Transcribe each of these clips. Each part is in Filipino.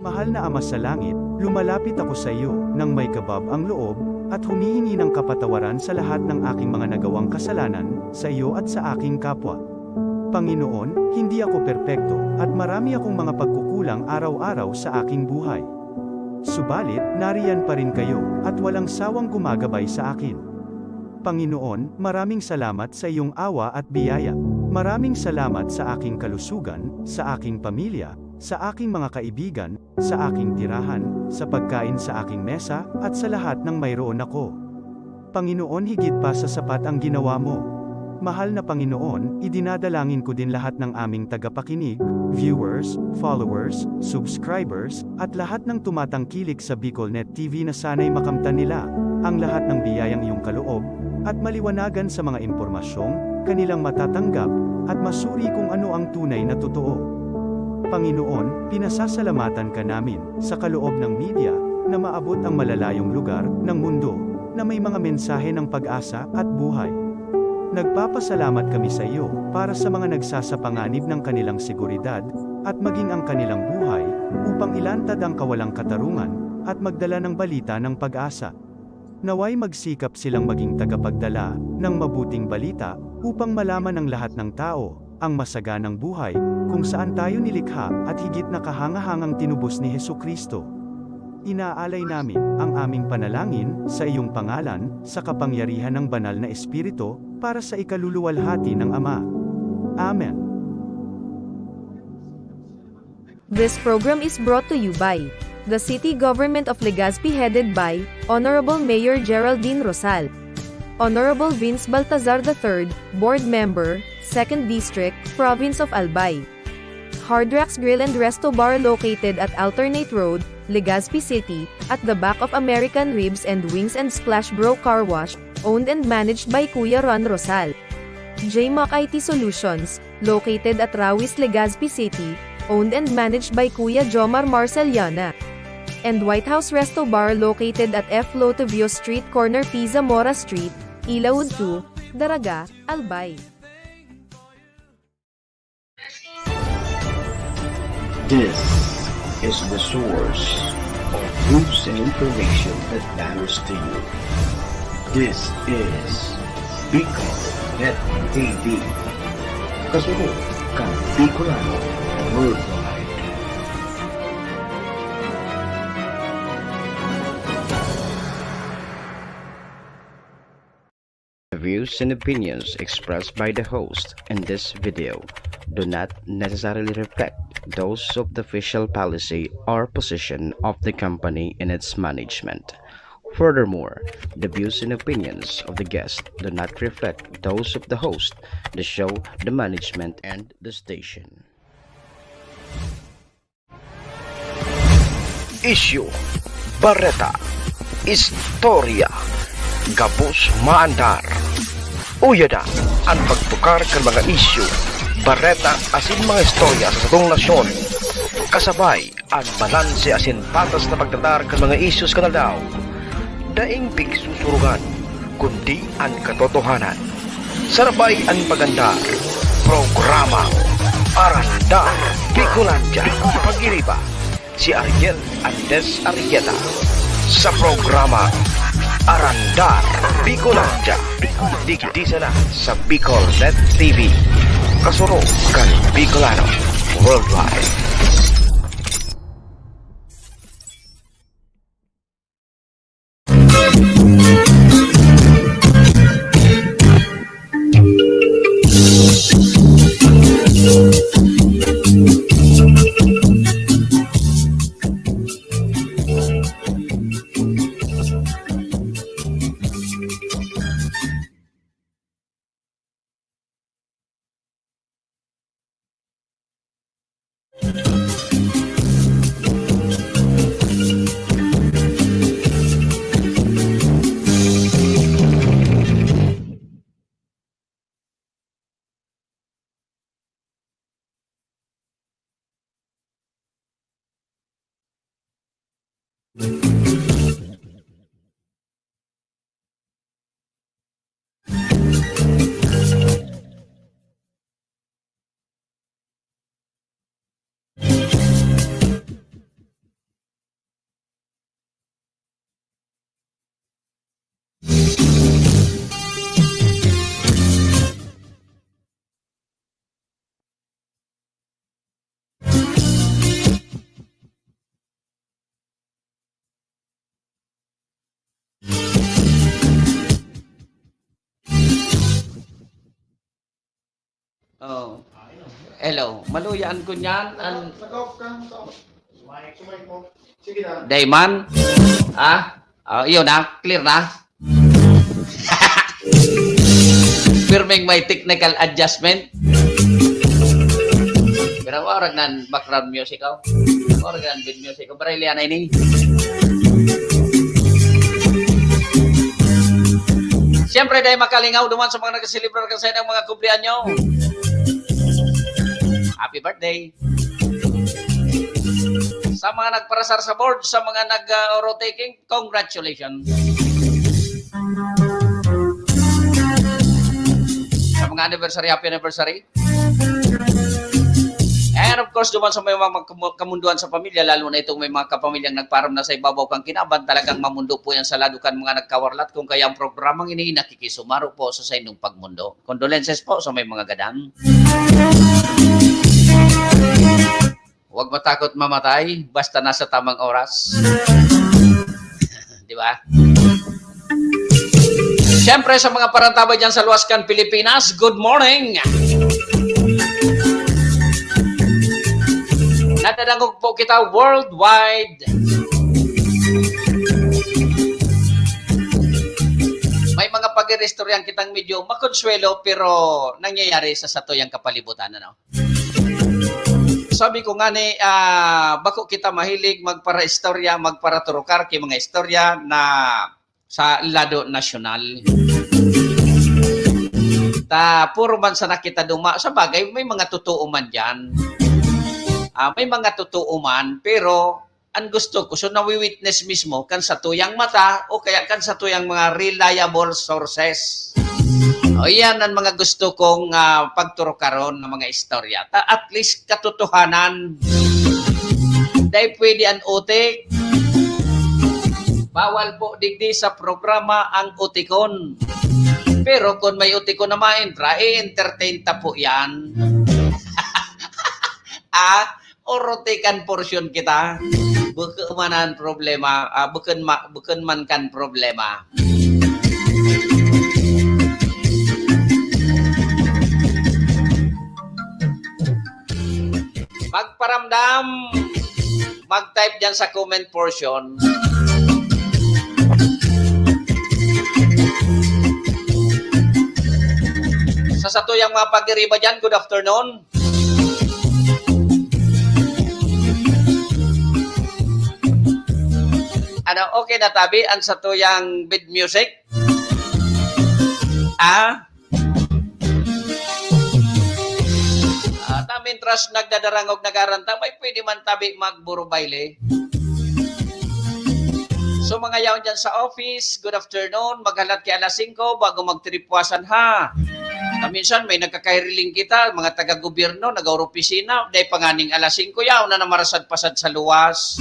Mahal na Ama sa langit, lumalapit ako sa iyo, nang may kabab ang loob, at humihingi ng kapatawaran sa lahat ng aking mga nagawang kasalanan, sa iyo at sa aking kapwa. Panginoon, hindi ako perpekto, at marami akong mga pagkukulang araw-araw sa aking buhay. Subalit, nariyan pa rin kayo, at walang sawang gumagabay sa akin. Panginoon, maraming salamat sa iyong awa at biyaya. Maraming salamat sa aking kalusugan, sa aking pamilya, sa aking mga kaibigan, sa aking tirahan, sa pagkain sa aking mesa, at sa lahat ng mayroon ako. Panginoon, higit pa sa sapat ang ginawa mo. Mahal na Panginoon, idinadalangin ko din lahat ng aming tagapakinig, viewers, followers, subscribers, at lahat ng tumatangkilik sa BicolNet TV na sana'y makamtan nila ang lahat ng biyayang iyong kaloob, at maliwanagan sa mga impormasyong kanilang matatanggap, at masuri kung ano ang tunay na totoo. Panginoon, pinasasalamatan ka namin sa kaloob ng media na maabot ang malalayong lugar ng mundo na may mga mensahe ng pag-asa at buhay. Nagpapasalamat kami sa iyo para sa mga nagsasapanganib ng kanilang seguridad at maging ang kanilang buhay upang ilantad ang kawalang katarungan at magdala ng balita ng pag-asa. Naway magsikap silang maging tagapagdala ng mabuting balita upang malaman ng lahat ng tao ang masaganang buhay kung saan tayo nilikha at higit na kahangahangang tinubos ni Hesukristo. Inaalay namin ang aming panalangin sa iyong pangalan sa kapangyarihan ng banal na Espiritu para sa ikaluluwalhati ng Ama. Amen. This program is brought to you by the City Government of Legazpi, headed by Honorable Mayor Geraldine Rosal, Honorable Vince Baltazar III, Board Member, 2nd District, Province of Albay. Hardrax Grill and Resto Bar located at Alternate Road, Legazpi City, at the back of American Ribs and Wings and Splash Bro Car Wash, owned and managed by Kuya Ron Rosal. JMAC IT Solutions, located at Rawis, Legazpi City, owned and managed by Kuya Jomar Marceliana. And White House Resto Bar located at F. Lotavio Street corner Pisa Mora Street, Ilaud 2, Daraga, Albay. This is the source of news and information that matters to you. This is BicolNet TV. Kasunod kang Bicolano Worldwide. The views and opinions expressed by the host in this video do not necessarily reflect those of the official policy or position of the company and its management. Furthermore, the views and opinions of the guest do not reflect those of the host, the show, the management, and the station. Issue, Barreta, Istorya, Gabos Maandar. Uyada ang pagtukar ng mga issue, bareta asin mga istorya sa satong nasyon. Kasabay ang balanse asin patas na pagtatar ng mga issues kanalaw. Daing pigsusurugan, kundi ang katotohanan. Sarabay ang pagandar, programa, Arandar, Bicolandia, pag-iriba, si Ariel Andes Arrieta. Sa programa, Arandar, Bicolandia, digdisa na sa BicolNet TV. Kasuro kan Bicolano Worldwide. Oh. Hello. Maluyaan ko niyan. Nag-off ka. Sumay mo. Sige na. Dayman? Yun na. Clear na? Firming may technical adjustment. Pero warag nan background music ko. Warag nan beat music ko. Barilian na ini. Siyempre dahil makalingaw duman sa mga nagsilibrar kasi ng mga kumplihan nyo. Happy birthday. Sa mga nagparasar sa board, sa mga nag-oro taking, congratulations. Sa mga anniversary, happy anniversary. And of course, duman sa may mga kamunduan sa pamilya, lalo na itong may mga kapamilyang nagparam na sa ibabaw kang kinaban, talagang mamundo po yan sa ladukan mga nagkawarlat. Kung kaya ang programang ini, nakikisumaro po sa inyong pagmundo. Condolences po sa may mga gadang. Huwag matakot mamatay, basta nasa tamang oras. Di ba? Siyempre, sa mga parantabay dyan sa Luascan, Pilipinas, good morning! Nadadangog po kita worldwide. May mga pag-irestoryan kitang medyo makonsuelo pero nangyayari sa satuyang kapalibutan. Ano? Sabi ko nga ni, bako kita mahilig magpara-istorya, magpara-turukar kay mga istorya na sa lado nasyonal. Puro man sa nakita duma. Sa bagay, may mga totoo man dyan. May mga totoo man, pero ang gusto ko, so nawi-witness mismo kan sa tuyang mata o kaya kan sa tuyang mga reliable sources. O yan ang mga gusto kong pagturo karon ng mga istorya. At least katotohanan. Dahil pwede ang utik. Bawal po digdi sa programa ang utikon. Pero kung may utikon na ma-entra, entertain ta po yan. Orotikan portion kita. Bukan manan problema, bukan man kan problema. Magparamdam, mag-type dyan sa comment portion. Sa satuyang mga pag-iriba dyan, good afternoon. Okay na tabi ang satuyang bid music? Tamin trust nagdadarangog nagaranta, may pwede man tabi magburo baile. So mga yaon dyan sa office, good afternoon, maghalat kay alas 5 bago magtripwasan ha. Minsan may nagkakairiling kita, mga taga-gobyerno, nag-opisina, dahil panganing alas 5 yaon na namarasad-pasad sa luwas.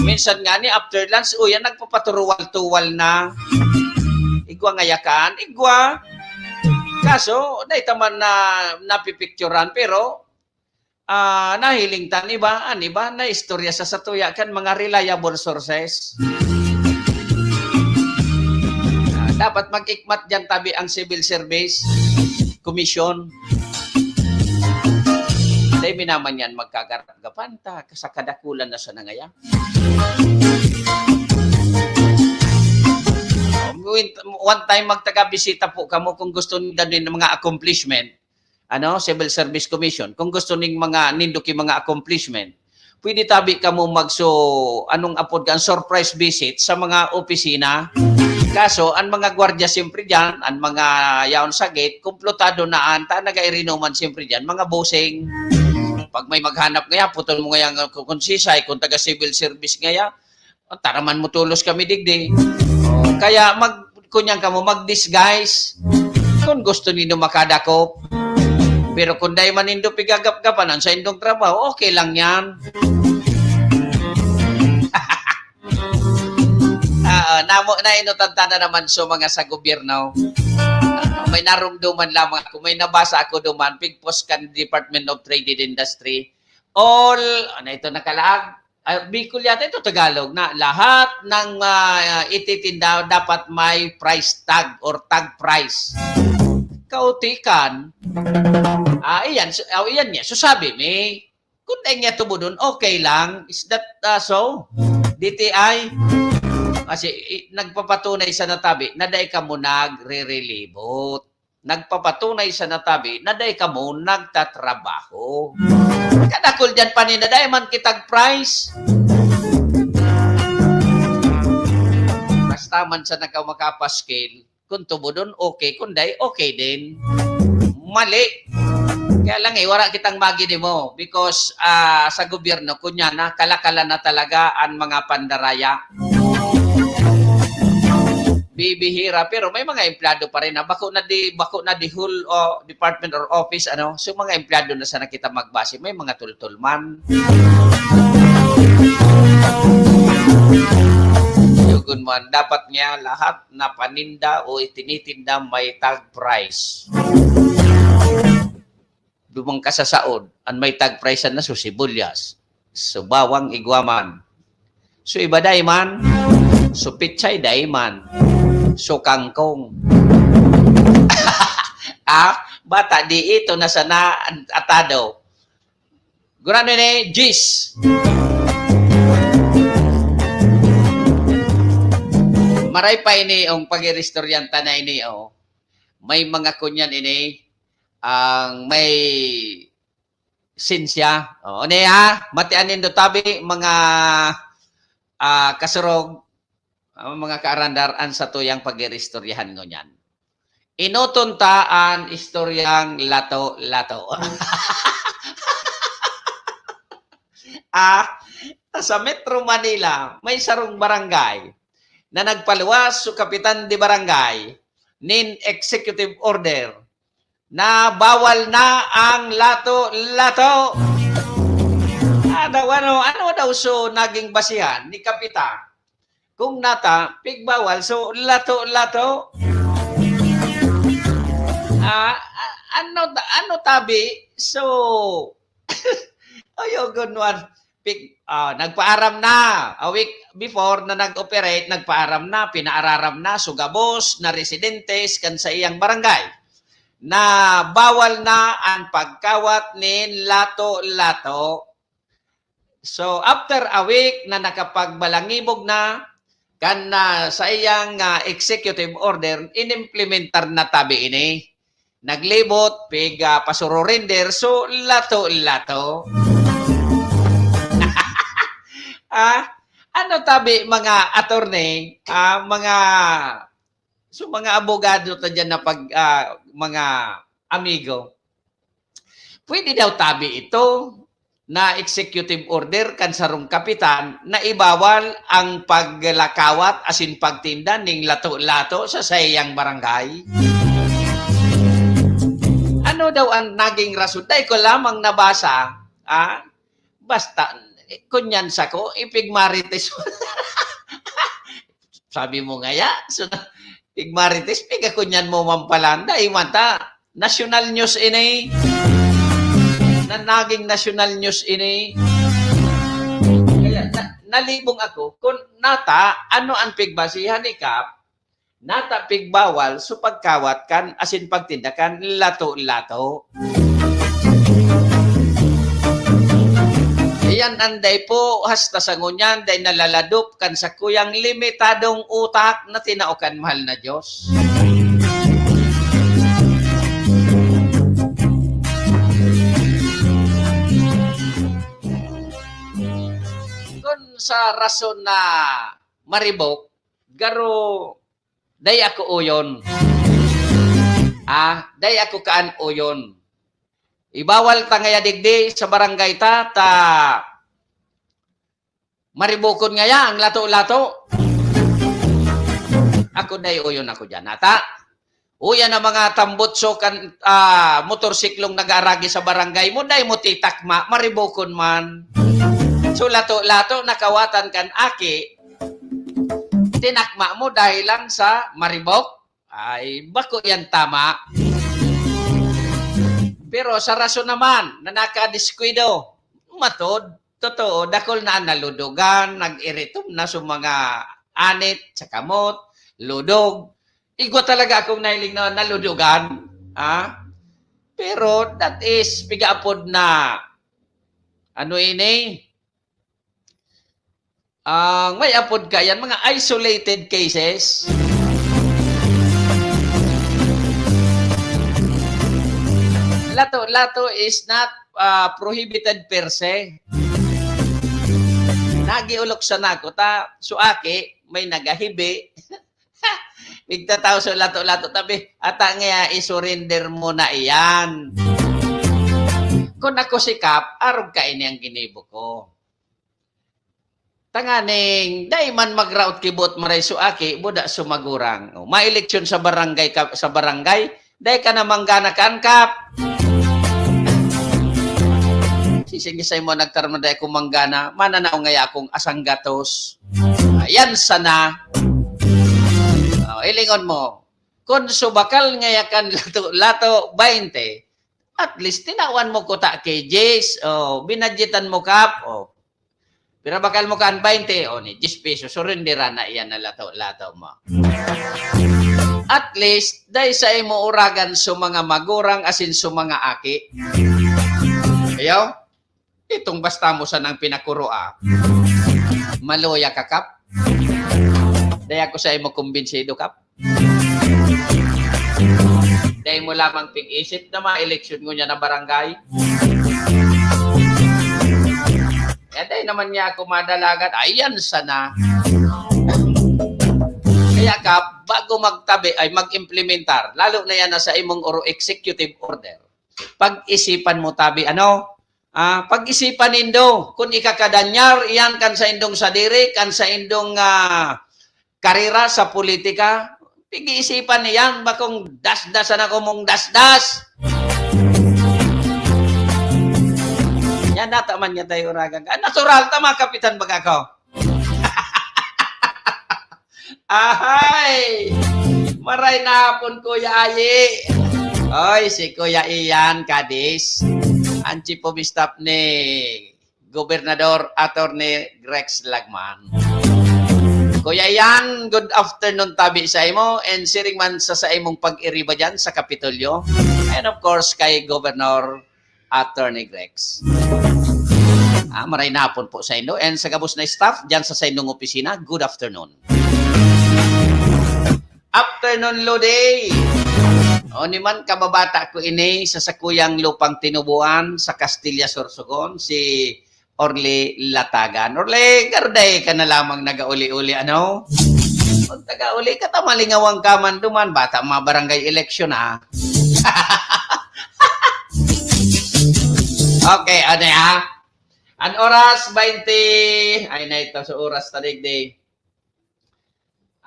Minsan nga ni, after lunch, yan, nagpapaturuwal-tuwal na. Igwa ngayakan, igwa. Kaso, naitaman na napipicturan, pero nahiling tan, iba, na istorya sa satuya kan mga reliable sources. Dapat mag-ikmat dyan tabi ang Civil Service Commission. Dahil minaman yan magkagaragapan ta sa kadakulan na sa nangaya. One time magtaga-bisita po kamo kung gusto nila ng mga accomplishment. Civil Service Commission. Kung gusto ning mga ninduki mga accomplishment, pwede tabi kamo anong apod ka, surprise visit sa mga opisina. Kaso, ang mga gwardiya siyempre dyan, ang mga yaon sa gate, kumplotado na anta, nag-airinuman siyempre dyan, mga bossing. Pag may maghanap ngaya, putol mo ngayang konsisay, kung taga-civil service ngaya, taraman mo tulos kami digdi. Kaya, kunyang ka mo, mag-disguise. Kung gusto nindo makadakop. Pero kung dahil man nindo pigagap-gapanan sa indong trabaho, okay lang yan. Nainutanta na naman so mga sa gobyerno. May narumduman lamang ako. May nabasa ako duman. Pigpost kan Department of Trade and Industry. Ito nakalaag. Bicol yata ito Tagalog na lahat ng ititinda dapat may price tag or tag price. Kautikan. Iyan niya. So sabi mi, kung niya tubudon, okay lang. Is that so? DTI? Kasi nagpapatunay sa natabi, naday ka mo nagre-relibot. Nagpapatunay sa natabi, naday ka mo nagtatrabaho. Kadakol dyan pa ni naday man kitag price. Basta man sa nagkamakapaskil, kung tubudon, okay. Kung day, okay din. Mali. Kaya lang wala kitang magini mo because sa gobyerno, kunya na, kalakala na talaga ang mga pandaraya. Bibihira, pero may mga empleyado pa rin na bako na di whole department or office, so mga empleyado na sana kita magbase, may mga tultul man. Yugun man, dapat niya lahat na paninda o itinitinda may tag price. Dumang kasasaod, ang may tag price na so sibuyas, so bawang igwaman, so ibaday man, so pichay day man, so kangkong. Bata di ito na sana atado. Gurano ni Gis. Maray pa ini ang pag-irestoryanta na ini may mga kunyan ini ang may sinsya. Matianin do tabi mga kasurog, mga kaarandaran sa tuyang pag-irestoryahan ngo niyan. Inutuntaan istoryang lato-lato. Sa Metro Manila, may sarong barangay na nagpaluwas sa kapitan di barangay nin executive order na bawal na ang lato-lato. Ano daw so naging basihan ni kapitan? Kung nata, pigbawal, so lato-lato. Ano tabi? So, good one. Nagpaaram na. A week before na nag-operate, nagpaaram na, pinaararam na, sugabos na residentes kan sa iyang barangay na bawal na ang pagkawat ni lato-lato. So, after a week na nakapagbalangibog na, kan sa iyang executive order, inimplementar na tabi ini. Naglibot, pasurorinder, so lato-lato. Ano tabi mga attorney, mga abogado ta dyan na mga amigo, pwede daw tabi ito na executive order kan sarong kapitan na ibawal ang paglakawat asin pagtinda ning lato-lato sa sayang barangay. Ano daw ang naging rason? Dahil ko lamang nabasa, basta, kunyan sa ko, ipigmarites. Sabi mo nga so, pigmarites, kunyan mo mampalanda, imata, national news ini, na naging national news ini. Kaya, nalibong ako, kung nata, ano ang pigbasihan ni Kap, nata pigbawal so pagkawat kan asin pagtindakan lato-lato. Iyan anday po hasta sa ngunyan day nalaladop kan sa kuyang limitadong utak na tinaukan mahal na Diyos. Kung sa rason na maribok, garo day ako uyon. Day ako kaan uyon. Ibawal ta ngaya digdi sa barangay ta maribukon ngaya ang lato-lato. Ako day uyon ako dyan. Uya na mga tambutso kan motorsiklong nag-aragi sa barangay mo, day mo titakma, maribukon man. So lato-lato nakawatan kan aki, tinakma mo dahil lang sa maribok, ay bako yan tama. Pero sa rason naman na nakadiskwido, matod, totoo, dakol na naludugan, nag-iritom na sa mga anit, sa kamot, ludog. Igwa talaga akong nailing na naludugan. Pero that is pigaapod na ano ini? Ang may apod ka yan, mga isolated cases. Lato is not prohibited per se. Nagiulok sa nako ta suaki may nagahibi. Bigtataw sa lato-lato tabi ata nga isurrender mo na iyan. Kung ako sikap, arog ka ini ang ginibo ko. Tanganing, dahil man mag-route kibot maray suaki, buda sumagurang. O, ma-eleksyon sa barangay, dahil ka na manggana kangkap. Sisingisay mo nagtarman dahil kong manggana, mananaw ngaya akong asang gatos. Ayan sana. O, ilingon mo, kung subakal ngaya kan lato 20, at least tinawan mo ko ta kay Jace, o binadgetan mo kap, o pero bakal mo kan 20, o ni 10 pesos, surrendera na iyan na lato mo. At least, dahil sa imo uragan sa mga magurang asin sa mga aki. Ayaw, itong basta mo sa nang pinakuroa, maloya ka kap. Dahil ako sa imo kumbinsido kap. Dahil mo lamang pig-isip na ma-eleksyon ko niya na barangay. Kaya dahil naman niya ako madalagat, ayan sana. Kaya ka, bago magtabi, ay mag-implementar, lalo na yan na sa imong executive order, pag-isipan mo tabi, pag-isipan indo, kung ikakadanyar, iyan kan sa indong sadiri, kan sa indong karira sa politika, pag-iisipan niyan, bakong dasdasan ako mong dasdas. Yan nataman niya tayo uragan ka. Natural, tama kapitan baga ko. Ahay! Maray na hapon, Kuya Ayi. Oy, si Kuya Ian Cadiz. Ang chief of staff ni Gobernador Attorney Rex Lagman. Kuya Ian, good afternoon tabi sa imo and siring man sa imong pag-iriba dyan sa Kapitolyo. And of course, kay Governor Attorney Rex. Maray na hapon po sa inyo. And sa gabos na staff, dyan sa inyong opisina, good afternoon. Afternoon, Lodi. O ni man kababata ko ini sa sakuyang lupang tinubuan sa Castilla Sorsogon, si Orly Latagan. Orly, garday ka na lamang nagauli-uli, ano? Pag taga-uli ka, tamalingawang kaman duman, bata mga barangay election, ha? Okay, ano ya? An oras 20, ay na ito sa oras taligdi.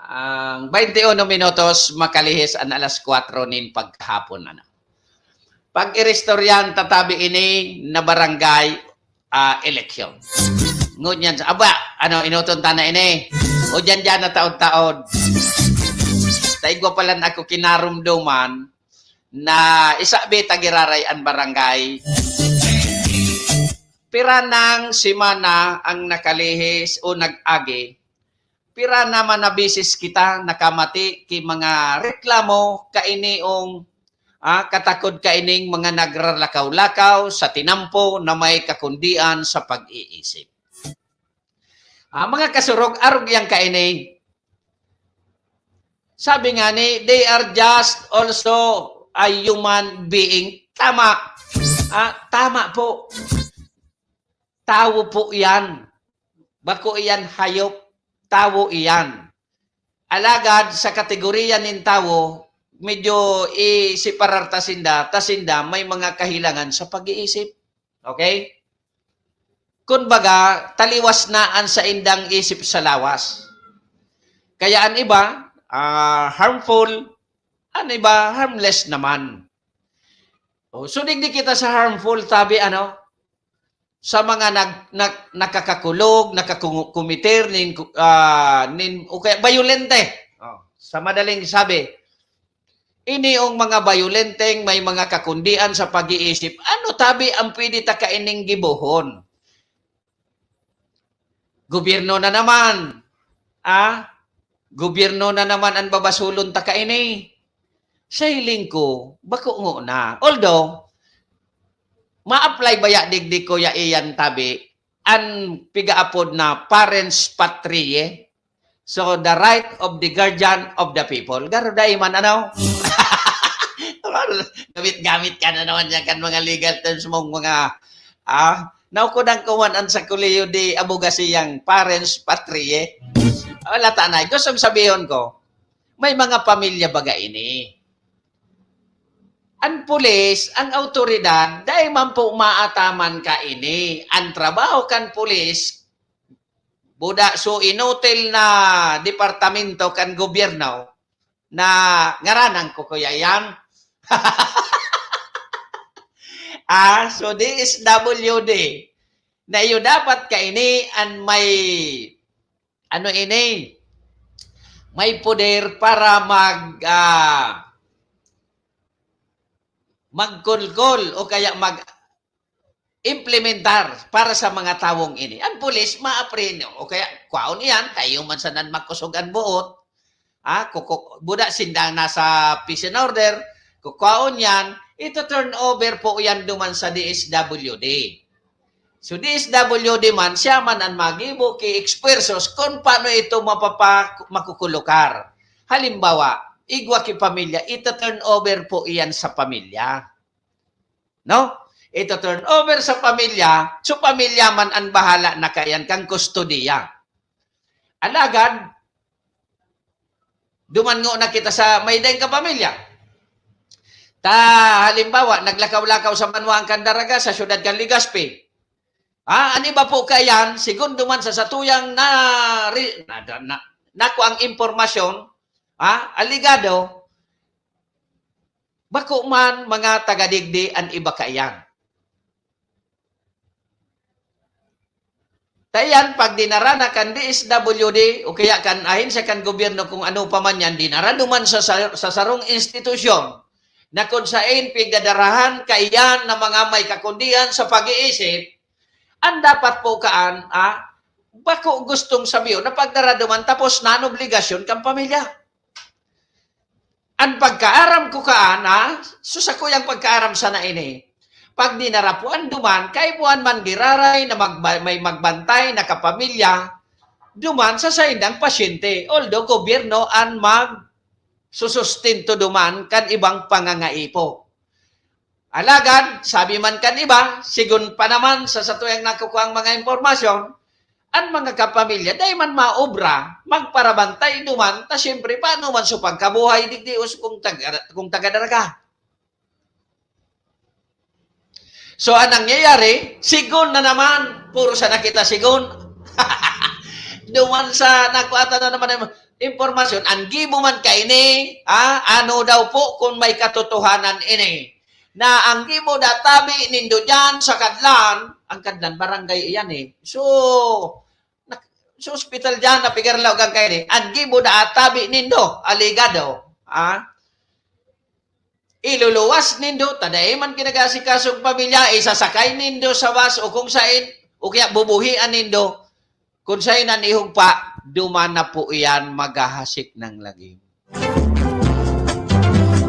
Ang 21 minutos makalihis ang alas 4 nin paghapon. Pag irestoryan tatabi ini na barangay election. Ngunyan sa aba, inutunta na ini. O dyan na taon-taon. Taigwa pala na ako kinarumduman na isabi tagiraray ang barangay. Pira ng simana ang nakalihis o nag-agi, pira naman na bisis kita nakamati ki mga reklamo kainiong katakod kaining mga nagralakaw-lakaw sa tinampo na may kakundian sa pag-iisip. Mga kasurog, arog yang kaini. Sabi nga ni, they are just also a human being. Tama. Tama po. Tao po iyan. Bako iyan hayop. Tao iyan. Alagad sa kategorya nin tao, medyo isiparar tasinda may mga kahilangan sa pag-iisip. Okay? Kunbaga, taliwas naan sa indang isip sa lawas. Kaya ang iba, harmful, ang iba, harmless naman. So, digdi kita sa harmful, tabi sa mga nakakakulog, nakakumiter, o kaya bayulente. Sa madaling sabi, ini ang mga bayulenteng may mga kakundian sa pag-iisip. Ano tabi ang pwede ta kaining gibuhon? Gobyerno na naman. Gobyerno na naman ang babasulon ta kaini. Sa hiling ko, bako nga na. Although, ma-apply ba ya digdi ko ya iyan tabi an pigaapod na parents patriae? So, the right of the guardian of the people. Garuday man, ano? Gamit-gamit ka na naman yan kan mga legal terms mong mga, naukudang kumanan sa kuliyo di abogasiyang parents patriae. Wala tanay. Gustong sabihin ko, may mga pamilya baga ini. Ang pulis, ang autoridad, dahil man po maataman ka ini. Ang trabaho kan pulis, buda so inutil na departamento kan gobyerno na ngaranan ko kuya yan. So DSWD na iyo dapat ka ini an may ano ini may poder para magkulkol o kaya implementar para sa mga tawong ini. Ang pulis, ma-apreno. O kaya, kwaon yan, kayo man sanan magkusugan buot. Buda sindang nasa peace and order, kukwaon yan, ito turn over po yan duman sa DSWD. So DSWD man, siya man ang magibo kay ekspersos kung paano ito makukulukar. Halimbawa, igwa ki pamilya, ito turn over po iyan sa pamilya. No? Ito turn over sa pamilya, so pamilya man ang bahala na kayan kang kustodiya. Alagad, dumango na kita sa may daing kapamilya. Halimbawa, naglakaw-lakaw sa Manuang Candaraga sa syudad kan Legazpi. Ani ba po kayan, segundo man sa satuyang naku ang impormasyon, aligado, bako man mga tagadigdi ang iba kayan. Tayan, pag dinarana kan DSWD, o kaya kan ahin sa kan gobyerno kung ano pa man yan, dinara duman sa sarong institusyon na kung saan pigdadarahan kaiyan na mga may kakundian sa pag-iisip, ang dapat po kaan, bako gustong sabihin na pagdara duman tapos na obligasyon kang pamilya. Ang pagkaaram ko kaan, susako yung pagkaaram sana ini, pag dinarapuan duman, kay buwan man giraray na may magbantay na kapamilya, duman sa saindang pasyente. Although gobyerno ang magsusustinto duman kan ibang pangangaipo. Alagad, sabi man kan iba, sigun pa naman sa satuyang nakukuha ang mga impormasyon, ang mga kapamilya, dahil man maobra, magparabantay duman, ta siyempre paano man so pagkabuhay digdios kung tagadaraga. So, anong nangyayari? Sigon na naman. Puro sa nakita sigon. Duman sa nakuata na naman ng impormasyon. Ang gibo man ka ini, ano daw po kung may katotohanan ini. Na ang gibo databi nindo dyan sa Kadlan, ang Kadlan, barangay iyan So, sa hospital dyan, napigarlaw kang kayo ang gibo databi nindo, aligado. Iluluwas nindo, taday man kinagasikasong pamilya, isasakay nindo sa bus o kung saan, o kaya bubuhian nindo, kung saan nanihog pa, duman na po iyan maghahasik ng lagim.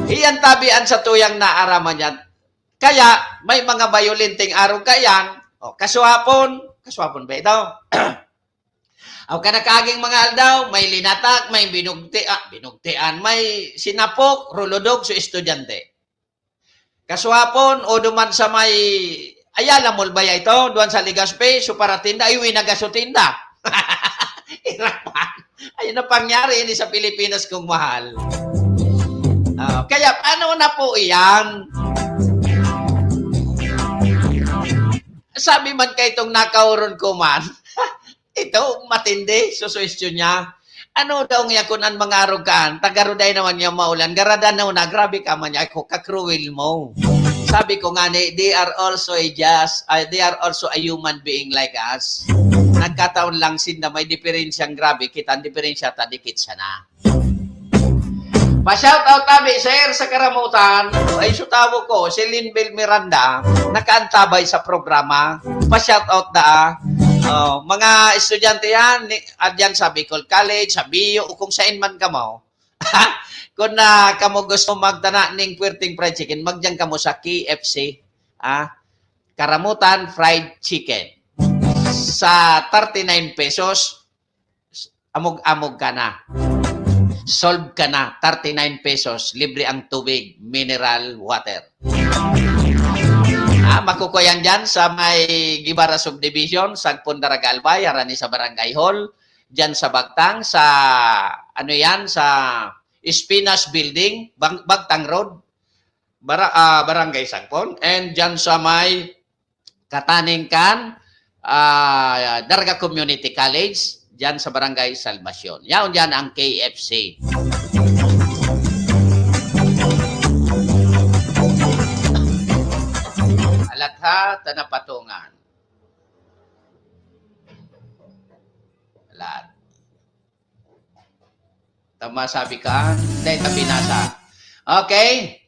Iyan tabian sa tuyang naaraman yan. Kaya, may mga bayolenteng araw kayan, kasuhapon ba ito? O kanakaging mga aldaw, may linatak, may binugtian, may sinapok, rulodog sa estudyante. Kasuhapon, o duman sa may Ayala Mall ba ito? Duman sa Legazpi, so para tinda, ay winagasutinda. Irapan. Ayun na pangyari ini sa Pilipinas kung mahal. Kaya paano na po iyan? Sabi man kay itong nakauron ko man, ito, matindi, susuestyon niya. Ano daw niya kung ang mga arugan, tagaruday naman niya maulan, garada na grabe ka man niya, ako kakruwil mo. Sabi ko nga they are also a human being like us. Nagkataon lang na may diferensyang grabe, kita ang diferensya, tadikit siya na. Pa-shoutout tabi, sir, sa Karamutan, ay sutawo ko, si Linbel Miranda, nakaantabay sa programa. Pa-shoutout mga estudyante yan, dyan sa Bicol College, sa BIO, o kung saan man ka mo. Kung kamo gusto magtana ng Puerting Fried Chicken, magdyan kamo sa KFC. Karamutan fried chicken. Sa 39 pesos, amog-amog ka na. Solve ka na. 39 pesos. Libre ang tubig. Mineral water. Makukuyan dyan sa may Gibara Subdivision, sa Pundaraga Albay, harani sa Barangay Hall. Dyan sa Bagtang, sa sa Espinas Building, Bagtang Road, Barangay Sagpon. And dyan sa may Kataningkan, Daraga Community College, dyan sa Barangay Salvacion. Yan dyan ang KFC. Alatha, tanapatungan. Alat. Tama sabi ka? Dahil tabinasa. Okay.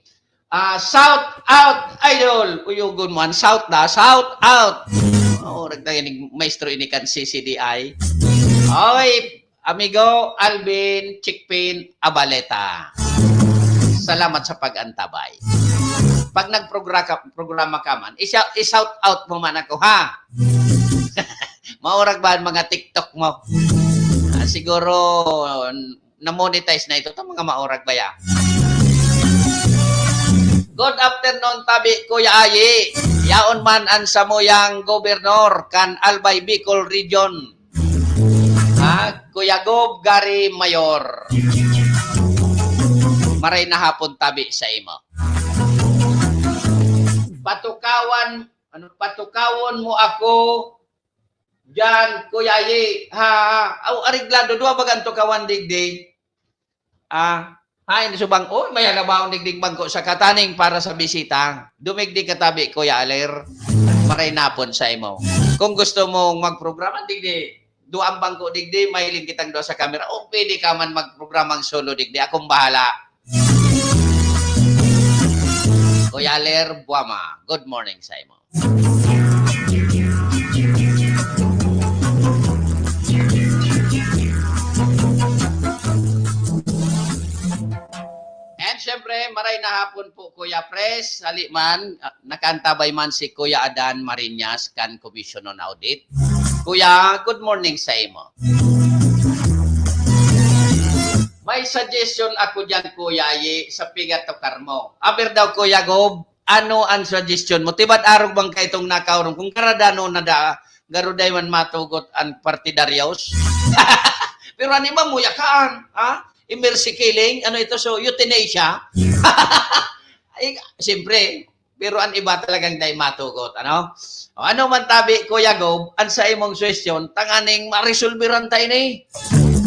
Shout out, idol. Uyugon mo. Shout na. Shout out. Nagtaginig maestro ini kan CCDI. Oy, amigo Alvin Chikpin Abaleta. Salamat sa pag-antabay. Pag nagprograma ka man, i-shout out mo man ako, ha? Maurag ba ang mga TikTok mo? Siguro na-monetize na ito. Ito mga maurag ba ya? Good afternoon, tabi Kuya Ayi. Yaon man ang samuyang gobernador kan Albay Bicol Region. Kuya Gob Gary Mayor. Maray na hapon tabi sa imo. Patukawon mo ako diyan, Kuya Ayi. Ariglado duwa bagang tukawan digdig. Hindi subang, may halabaong digdig bangko sa kataning para sa bisita. Dumigdig katabi, Kuya Aler. Maray napon sa imo. Kung gusto mong magprograma, digdig. Duang bangko, digdig. Mahiling kitang doon sa camera. Pwede ka man magprogramang solo, digdig. Akong bahala. Kuya Aler, buwama. Good morning sa imo. Siyempre, maray na hapon po, Kuya Pres. Haliman, nakantabay man si Kuya Adan Marinas, kan Commission on Audit. Kuya, good morning sa imo. May suggestion ako dyan, Kuya Ayi, sa pigatokar mo. Aber daw, Kuya Gob, ano ang suggestion mo? Tibad arog bang ka itong nakaurong? Kung karadano na garuday man matugot ang partidaryos. Pero ano ba, muyakaan? Immersi killing, so euthanasia. Siyempre, pero ang iba talagang day matugot, Ano man tabi, Kuya Gob, ang sa imong question, tanganing ma-resolveran tayo ni.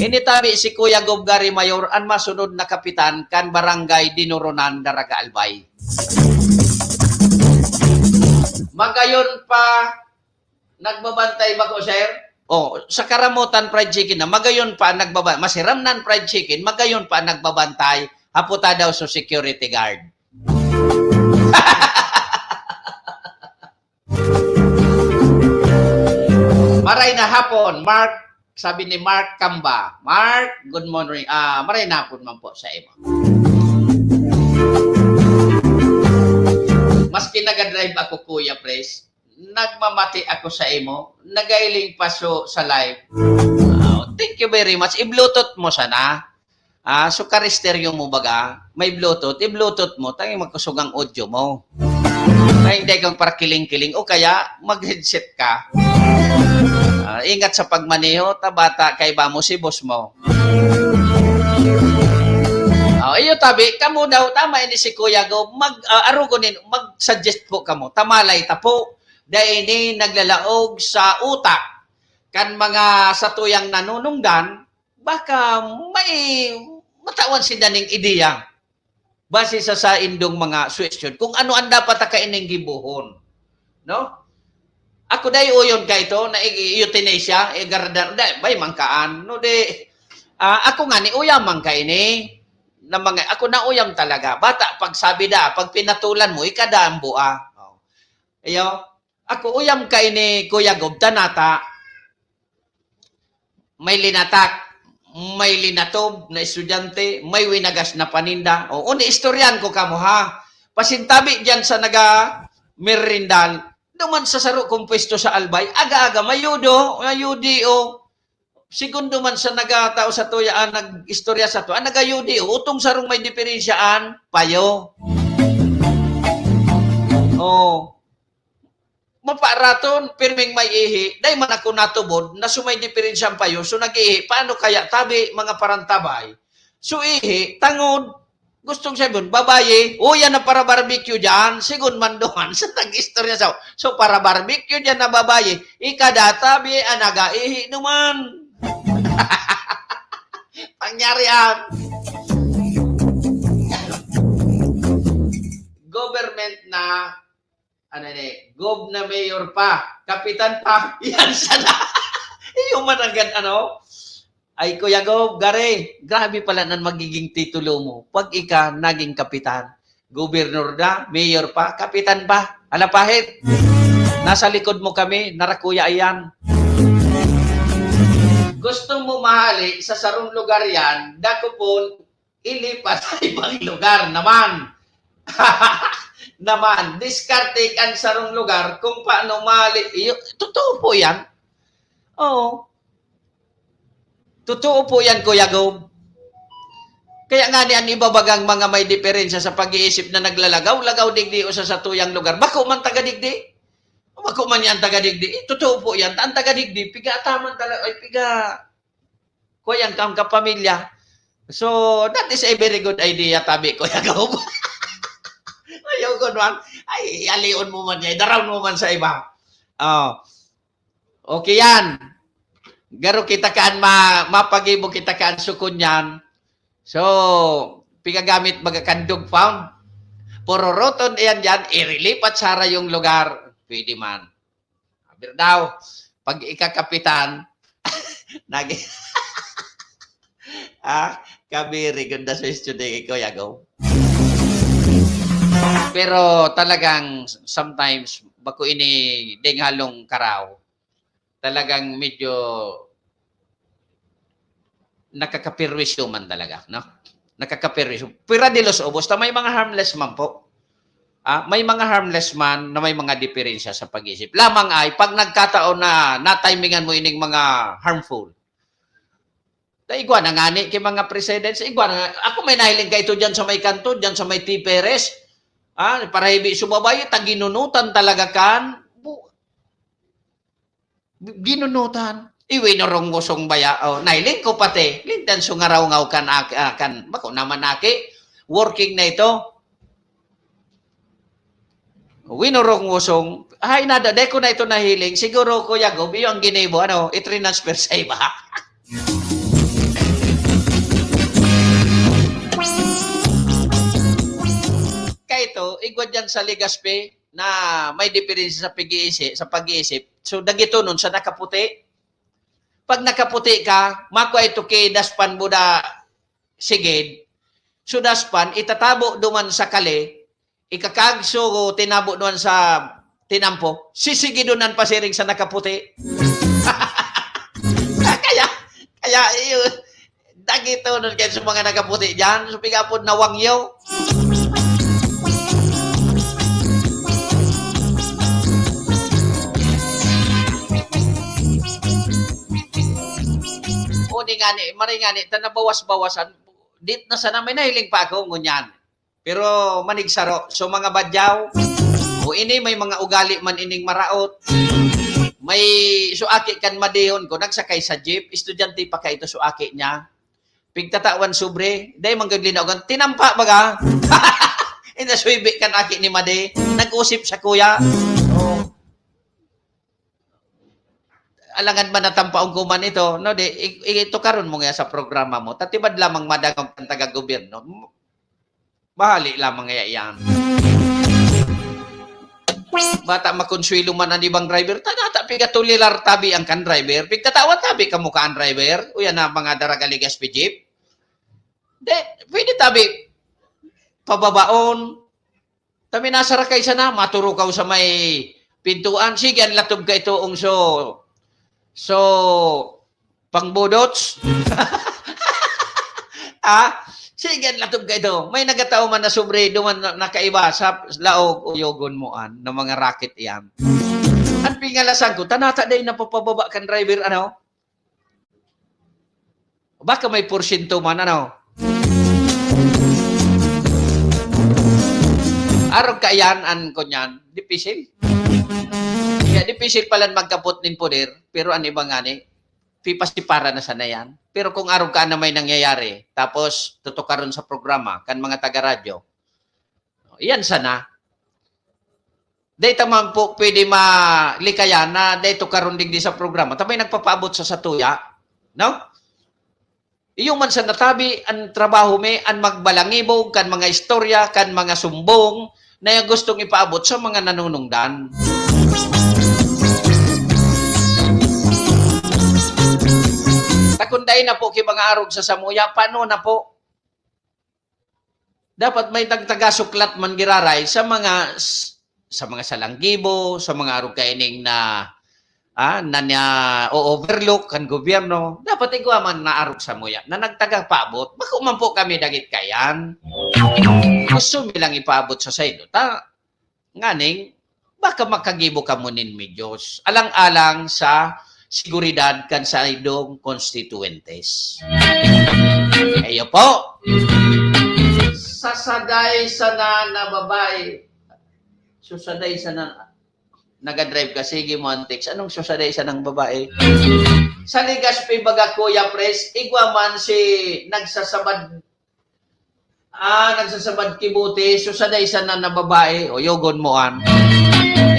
Initabi si Kuya Gob Gary Mayor, ang masunod na kapitan, kan Barangay Dinurunan, Daraga Albay. Magayon pa, nagbabantay ba ko, sir? Sa Karamutan fried chicken na, magayon pa nagbabantay. Masiramnan fried chicken, magayon pa nagbabantay. Haputa daw sa security guard. Maray na hapon, Mark. Sabi ni Mark Kamba. Mark, good morning. Maray na hapon man po sa imo. Maski nagadrive ako, Kuya Pres, nagmamati ako sa imo, nagailing paso sa live. Thank you very much. I-Bluetooth mo sana. So karisteryo mo baga, may Bluetooth, i-Bluetooth mo, tayo magkusugang audio mo. Ay, hindi kang parkiling-kiling, o kaya mag-headset ka. Ingat sa pagmaneho, tabata kay ba mo si boss mo. Iyo tabi, kamo daw, tama ini si Kuya Go, mag-suggest po kamo, tamalay tapo, dahil ini naglalaog sa utak kan mga satuyang nanunungdan, baka may matawan si daning ideya base sa indong mga suwestyon kung ano ang dapat kaining gibuhon. No? Ako day uyon ka ito na euthanasia, bay mangkaan. No, ako nga ni uyam man ka ini. Na mga, ako na uyam talaga. Bata, pag sabi pag pinatulan mo, ikada ang bua. Ayo, ako uyam ka ini, Kuya Gob, tanata, may linatak, may linatob na estudyante, may winagas na paninda. Uni, istoryan ko kamo ha. Pasintabi dyan sa naga-merindal, Duman sa saro kong pwesto sa Albay, aga-aga, mayudi o. Segundo man sa nagatao sa tuyaan, nag-istorya sa to, nagayudi o. Utong sarong may diferensyaan, payo. Oh. Maparaton, pirming may ihi, dahil man ako natubod, na sumay diferensyang payo, so nag-ihi, paano kaya tabi mga parantabay? So ihi, tangod, gustong sabihin, babaye, o yan na para barbecue dyan, sigun man doon, sa nag-istorya sa, so para barbecue dyan na babaye, ikadatabi, anaga, ihi naman. Pangyarihan. Government na, gob na mayor pa, kapitan pa, yan sana. Yung mananggan, ay Kuya Gob, gare, grabe pala nan magiging titulo mo. Pag ika naging kapitan, gobernur na, mayor pa, kapitan pa, alapahit. Nasa likod mo kami, narakuya ayan. Gusto mo mahali sa sarong lugar yan, dako po ilipat sa ibang lugar naman. Naman, diskarte ang sarong lugar kung paano mahali. Totoo po yan. Oo. Totoo po yan, Kuya Gob. Kaya nga niyan ibabagang mga may diferensya sa pag-iisip na naglalagaw-lagaw digdi o sa tuyang lugar. Bako man taga-digdi. Bako man yan taga-digdi. Totoo po yan. Ang taga-digdi, piga taman talaga. Ay, piga. Kuya, kang kapamilya. So, that is a very good idea, tabi, Kuya Gob. Ayaw ko naman. Ay, alion mo man yan. Daraw mo man sa iba. Okay yan. Garo kita kaan mapagibo kita kaan sukon yan. So, pigagamit magkakandog pound. Pororoton iyan dyan, irilipat sara yung lugar. Pwede man. Aber daw, pag ikakapitan, kabiri ganda sa studio ko, Yago. Pero talagang sometimes, bako ini denghalong karaw, talagang medyo nakakapirwisyo man talaga, no? Nakakapirwisyo. Pira de los obos, may mga harmless man po. May mga harmless man na may mga diferensya sa pag-isip. Lamang ay, pag nagkataon na natimingan mo ining mga harmful, igwa na ngani kay mga presidents, igwa na, ako may nahiling ka ito dyan sa may kanto, dyan sa may Tiperes, para hibi sumabay, taginunutan talaga kan, ginunutan. Iwi norong gusong baya. Nailing ko pati. Lintan sungaraw-ngaw kan. Bako naman aki. Working na ito. Winorong gusong. Ay, nada. Deko na ito nahiling. Siguro, Kuya Gob, yung ginibo, itrinansfer sa iba. Kaya ito, igwa dyan sa Legazpi na may diferensya sa pag-iisip. So, dagito nun sa nakaputi. Pag nakaputi ka, makwa ito kay daspan mo na sigid. So, daspan, itatabo duman sa kali, ikakagso tinabo duman sa tinampo, sisigidunan pa siring sa nakaputi. kaya, yun, dagito nun kayo sa mga nakaputi dyan, so, pigapod na wangyaw. Maringani, tanabawas-bawasan, dit na sana may nahiling pa ako ngunyan. Pero manigsaro, so mga badyaw, o ini may mga ugali man ining maraot, may suaki kan madihon ko, nagsakay sa jeep, estudyante pa ka ito suaki niya, pigtatawan sobre, day manggaglinawgan, tinampa baga, inasuibi kan aki ni Made, nag-usip sa kuya, alangan man natampaong kuman ito, no, ito karon mo nga sa programa mo, tatibad lamang madagang taga-gobyerno, bahali lamang nga yan. Bata makonsuelo man ang ibang driver, tanata pigatulilar tabi ang kan driver, pigtatawan tabi ka mukha ang driver, o yan na mga daraga Legazpi jeep. Pwede tabi, pababaon, tabi nasarakay sana, maturukaw sa may pintuan, sige, ang latob ka ito So, pangbudots. Sige, latob ka ito. May nagatao man na sobre, duman nakaiba sa laog o yogon mo ng mga racket yan. tingalasan ko, tanata day na papababa kan driver, ano? Baka may porsyento man, ano? Araw ka yan, an ko niyan, dipisil. Kaya dipisil pala magkapot din poder, pero ano iba nga ni, pipasipara na sana yan. Pero kung araw ka na may nangyayari, tapos tutukaron sa programa, kan mga taga-radyo, yan sana. Dito man po pwede malikayan na dito karon digdi sa programa. Tamay nagpapaabot sa satuya, no? Iyong man sa natabi, ang trabaho may, ang magbalangibog, kan mga istorya, kan mga sumbong, na yung gustong ipaabot sa mga nanunungdan. Takunday na po kay mga arog sa samuya, paano na po? Dapat may tagtagasuklat man giraray sa mga salanggibo, sa mga arog kaining na overlook kan gobyerno. Dapat ikaw man na arog sa muya na nagtagapaabot. Bako man po kami dagit kayan. Gusto bilang ipaabot sa saydo. Nganing, baka makagibo ka mo nin Diyos. Alang-alang sa seguridad kan sa idong constituentes. Ayo po. Sasaday sana na babae. Susaday sana nagadrive ka, sige mo antics. Anong susaday sa ng babae? Sa Legazpi baga Kuya Pres, igwa man si nagsasabad kibuti, susaday sa na babae, o yogon mo an.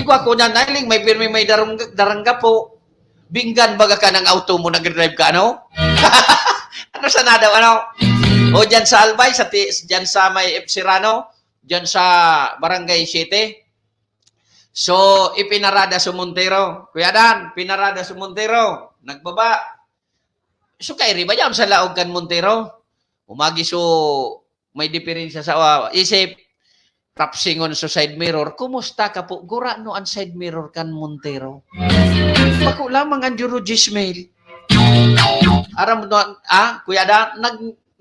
Igwa ko na nailing, may pirmi may darangga po. Binggan baga ka ng auto mo, nag-drive ka, ano? Ano sana daw, ano? O dyan sa Albay, dyan sa may Epsirano, dyan sa Barangay City. So, ipinarada sa Montero. Kuya Dan, pinarada sa Montero. Nagbaba. So, kay riba yan sa laog kan Montero. Umagi so, may diferensya sa isip. Tapsingon sa side mirror. Kumusta ka po? Gura no ang side mirror kan Montero. Bako lamang ang Juro Gismail. Aram no, Kuya Dan,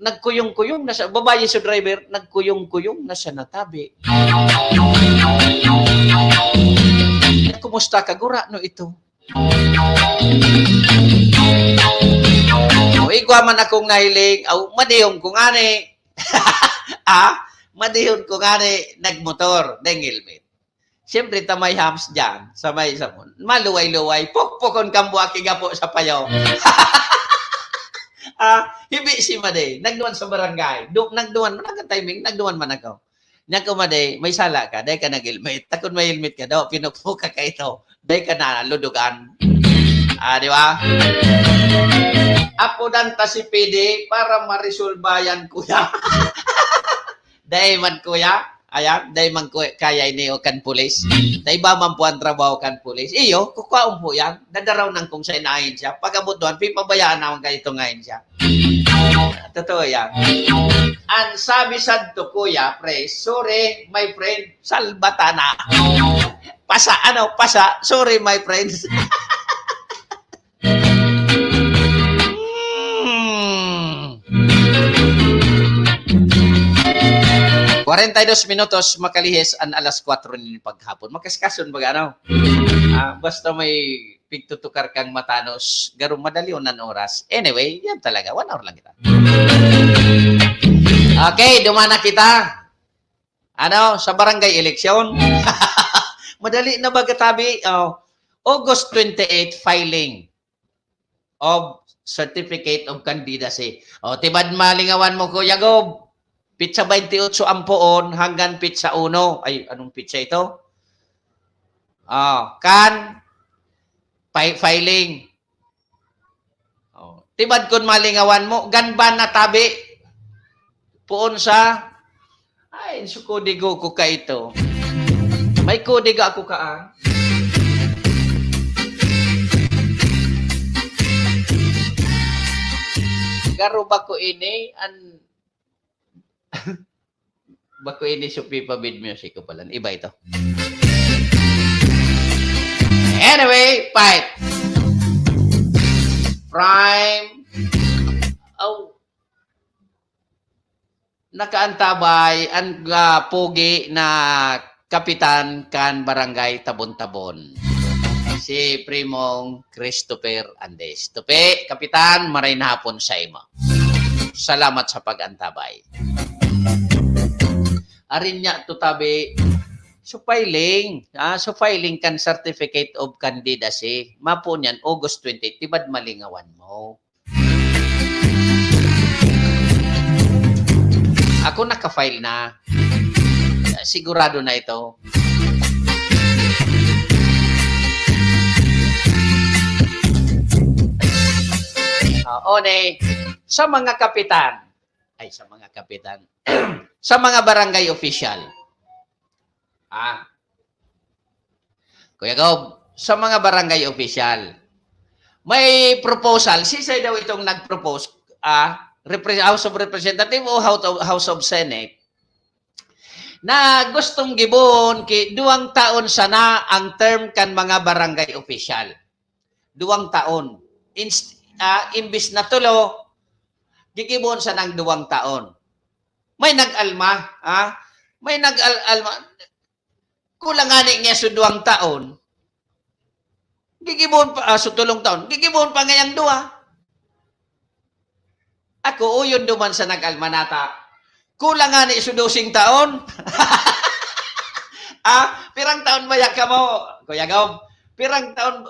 nagkuyong-kuyong na sa, babae sa driver, nagkuyong-kuyong na sa natabi. Kumusta ka? Gura no ito. O, igwa man akong nahiling, madihon ko nga ni. Madihon ko nga ni, nagmotor, deng helmet. Siyempre, tamay hams dyan, sa may samon. Maluway-luway, pokpokon kambuha kiga po sa payaw. Hibi si Maday, nagduan sa barangay. Nagduan, timing, nagduan man ako. Nako Maday, may sala ka, dahil ka nag-helmet. Takon may helmet ka daw, pinukpo ka ito. Dahil ka na ludugan. Di ba? Apo danta si PD para marisolba yan, kuya. Dahil man, kuya. Ayan, dahil man kaya ini o kan pulis. Dahil ba man po ang trabaho kan pulis. Iyo, kukuhaon po yan. Dadaraw nang kung sa inahin siya. Pagabot doon, pipabayaan naman kayo ito ngayon siya. Totoo yan. Ang sabi sa to, kuya, pre, sorry, my friend, salbatana. Pasa, sorry, my friends. 42 minutos makalihis an alas 4 ni paghapon. Makaskason ba ano? Basta may pigtutukar kang matanos, garo madali unan oras. Anyway, yan talaga. 1 hour lang kita. Okay, dumana kita. Sa barangay eleksyon. Madali na ba katabi? August 28, filing of Certificate of Candidacy. Tibad malingawan mo, Kuya Gob. Pizza 28 ampoon hanggang pizza 1. Ay, anong pizza ito? Filing. Tibad kun malingawan mo, ganban na tabi. Puon sa, ay, so kodigo ko ka ito. May kodigo ako ka, Garo ba ko ini, bako ini supi pa bid music ko pala. Iba ito. Anyway, fight. Prime. Nakaantabay ang pogi na kapitan kan barangay Tabon-Tabon. si Primong Christopher Andes. Tupi, Kapitan, maray na hapon sa imo. Salamat sa pag-antabay. Arin niya tutabi, so filing kan certificate of candidacy. Mapo niyan, August 28, tibad malingawan mo. Ako naka-file na. Sigurado na ito. Sa mga kapitan, sa mga barangay official, Kuya Gob, sa mga barangay official, may proposal, sisay daw itong nag-propose, House of Representative o House of Senate, na gustong gibon ki 2 taon sana ang term kan mga barangay official. 2 taon. Imbis na tulo, gigibon sa ng 2 taon. May nag-alma, may nag-alma. Kulang ani niya sa 2 taon. Gigibon pa, sa 3 taon. Gigibon pa ngayang 2. Ako, uyon duman sa nag-almanata. Kulang nga ni sudosing taon. Pirang taon maya ka mo, Kuya Gob? Pirang taon,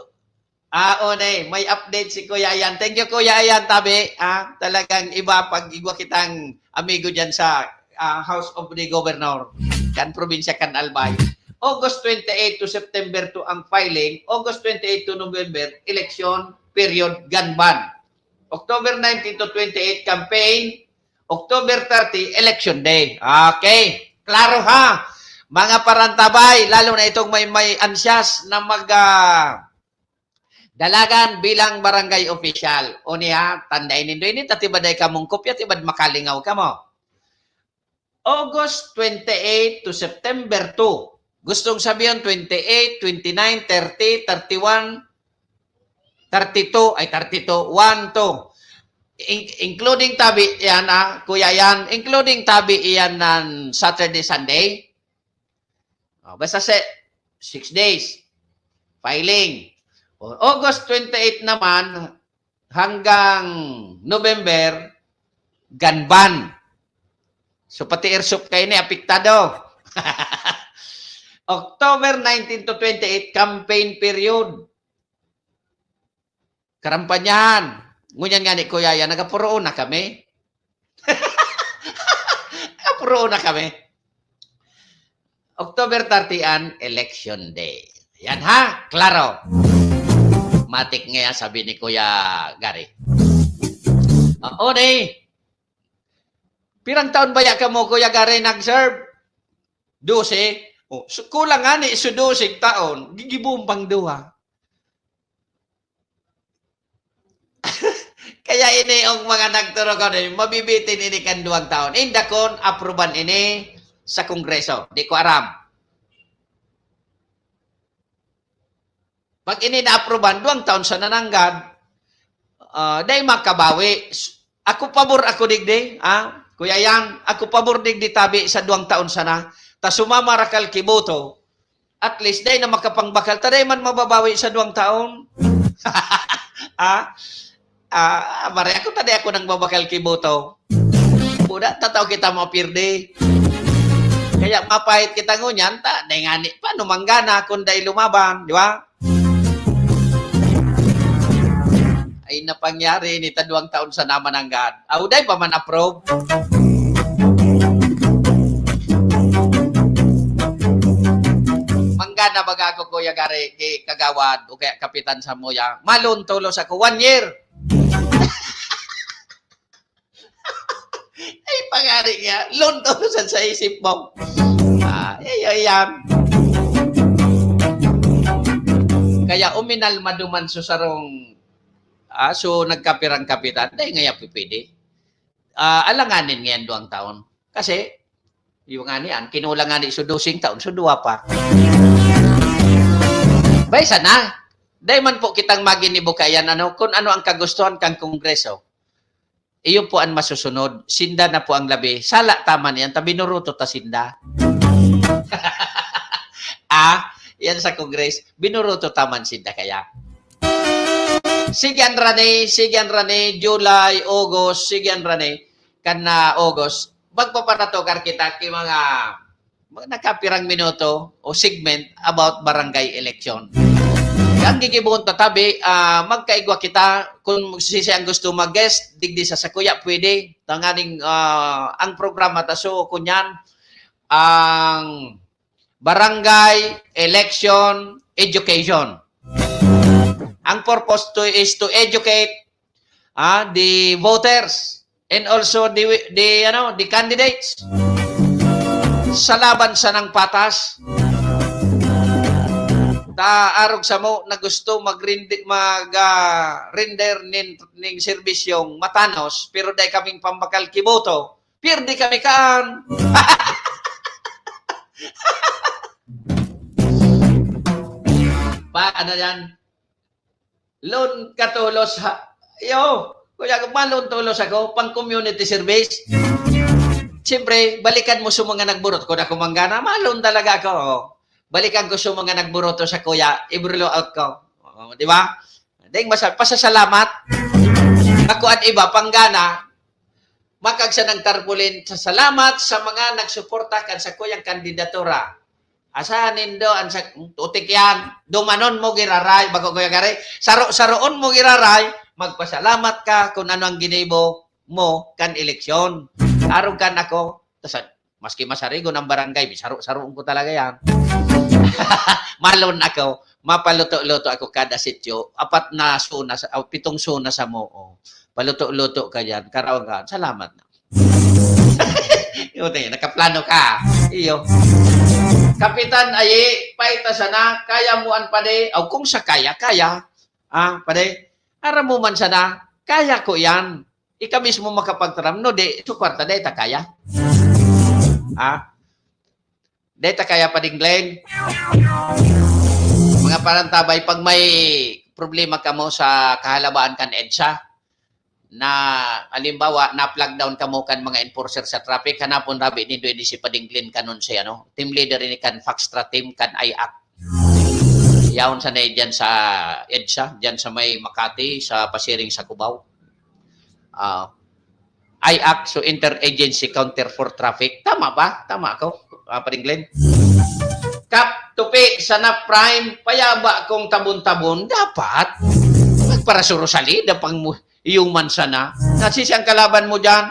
may update si Kuya Ayan. Thank you, Kuya Ayan, tabi. Talagang iba pag igwa kitang amigo dyan sa House of the Governor. Kan probinsya, kan Albay. August 28 to September 2 ang filing. August 28 to November, election period, gun ban. October 19 to 28, campaign. October 30, election day. Okay. Klaro ha. Mga parantabay, lalo na itong may ansyas na dalagan bilang barangay official. O niya, tanday nindo ini, tatibaday ka mong kopya, tibad makalingaw ka mo. August 28 to September 2. Gustong sabihin 28, 29, 30, 31, 32, 1, 2. Including tabi yan, Kuya yan, including tabi yan ng Saturday, Sunday. Basta 6 days. Filing. August 28 naman hanggang November, gun ban. So pati airsoft kayo ni apektado. October 19 to 28, campaign period. Karampanyahan. Ngunyan nga ni Kuya yan, nagapuro na kami. Nagapuro na kami. October 30 election day. Yan ha, klaro. Matik nga sabi ni Kuya Gary. Pirang taon ba ka mo, Kuya Gary, nag-serve? 12. Kulang nga ni, 12 taon, gigibumpang 2. Kaya ini ang mga nagturo ko rin, mabibitin ini kan 2 taon. Indakon, aproban ini sa Kongreso. Di ko aram. Pag ini na-aproban, 2 taon sa nananggad, dahil makabawi. Ako pabor ako digdi. Kuya yan, ako pabor digdi tabi sa 2 taon sana. Ta sumama rakal kiboto. At least dahil na makapangbakal, taday man mababawi sa 2 taon. Mare ako taday ako nang babakal kiboto. Buda, tataw kita mapirde. Kaya mapahit kita ngunyan, dahil nga ni, paano manggana kung dahil lumaban, di ba? Ay napangyari ni 2 taon sa namananggad. Dahil pa man approve. Manggana baga ako, Kuya Gary, kay Kagawad, o kaya Kapitan Samoya. Maluntulos ako, 1 year. Ay, pangari nga, luntulosan sa isip mo. Yan. Kaya uminalma duman so sarong so nagkapirang kapitan, dahil ngaya pipili. Alanganin ngayon 2 taon. Kasi, yung nga niyan, kinulang nga ni so 12 taon, so 2 pa. Bay, sana. Dahil man po kitang maginibukayan, kung ano ang kagustuhan kang Kongreso. Iyo po ang masusunod. Sinda na po ang labi. Sala, tama niyan. Tabi nuruto ta sinda. yan sa Congress, binuruto taman sinda kaya. Sigan rani, July, August, sigan rani, kan na August, magpapanatokar kita kay mga nakapirang minuto o segment about barangay election. Ang gigibon tatabi, magkaigwa kita, kung siyang gusto mag-guest, digdi sa sakuya, pwede. Tanganing, ang programa taso, kunyan, ang barangay election education. Ang purpose is to educate the voters and also the candidates sa laban sa ng patas. Arog sa mo na gusto mag-render ning serbisyong matanos pero dahil kaming pambakal kiboto, pirdi kami kaan. Ano yan? Loan katulos ha. Yo, kuya, malon tulos ako pang community service. Siyempre, balikan mo sa mga nagburot ko na kumanggana, malon talaga ako. Balikan ko sa mga nagburoto sa kuya, i-blow out ko. Di ba? Dahil pasasalamat. Ako at iba, panggana, makagsa ng tarpulin sa salamat sa mga nagsuporta kan sa kuyang kandidatura. Asanin do, tutik yan, dumanon mo giraray, bago kuya gari, saroon mo giraray, magpasalamat ka kung ano ang ginibo mo kan eleksyon. Araw kan ako, maski masarigo ng barangay, saroon ko talaga yan. Malon ako, mapaluto-luto ako kada sityo, 7 suna sa moo. Paluto-luto ka yan, karawang ka, salamat na. Nakaplano ka. Iyo. Kapitan ayi, paita sana, kaya mo an pade, o kung sa kaya, pade, aram mo man sana, kaya ko yan. Ika mismo makapagtaram, no, sukwarta, deta kaya. Deta kaya pading Glenn. Mga parantabay, pag may problema ka mo sa kahalabaan kan EDSA, na halimbawa, na-plug down ka mo kan mga enforcer sa traffic, hanapon rabi ni Dwede si pading Glenn kanon siya, no? Team leader ni kan Faxtra team, kan IAC. Yaon sa na dyan sa EDSA, dyan sa may Makati, sa Pasiring sa Cubao. IAC, so Interagency Counter for Traffic. Tama ba? Tama ako, pading Glenn. Kap, tupi, sana prime, payaba kung tabon-tabon, dapat. Para sa Rosalida, pang iyong mansana. Kasi siyang kalaban mo dyan.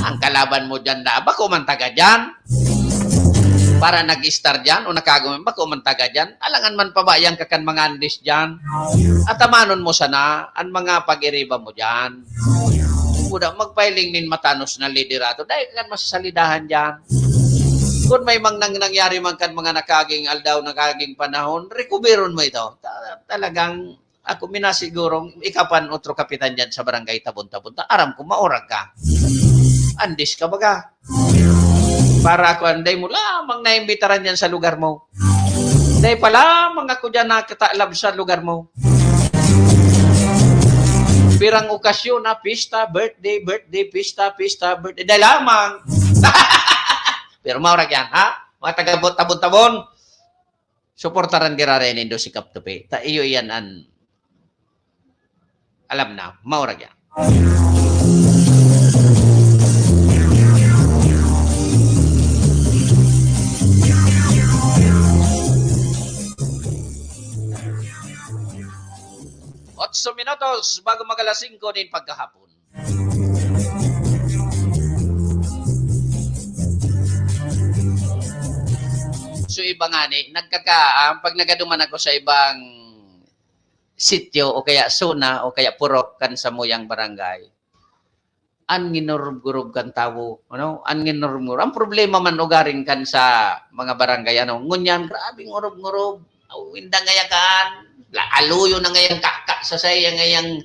Ang kalaban mo dyan na, bako man taga dyan. Para nag-star dyan, o nakagawin, bako man taga dyan. Alangan man pabayang kakan mga andis dyan. At amanon mo sana, ang mga pag-iriba mo dyan. Kuda, magpailing nin matanos na liderato. Dahil kan masasalidahan dyan. Kung may nangyari man kan mga nakaging aldaw, nakaging panahon, recoveron mo ito. Talagang, ako minasigurong ikapan otro kapitan dyan sa barangay Tabon-Tabon. Aram ko, maorag ka. Andis ka baga. Para ako, anday mo lamang naimbitaran dyan sa lugar mo. Anday pa lamang ako dyan nakatalab sa lugar mo. Pirang okasyon na pista, birthday, pista, birthday. Dahil lamang. Pero maorag yan, ha? Mga taga-Tabon-Tabon. Suportaran girare nindo si Kaptupi. Ta iyo yan an alam na, maurag yan. Otso minutos bago mag-alas 5 din pagkahapon. So iba nga ni, pag nagaduman ako sa ibang sityo o kaya zona o kaya purok kan sa muyang barangay, an ginurub-gurub kan tawo, ano? An ginurub-gurub. Ang problema man ugaring kan sa mga barangay, ano? Ngunyan, grabing ngurub-ngurub. Winda ngayakan, aluyo na ngayang kaka sa saya ngayang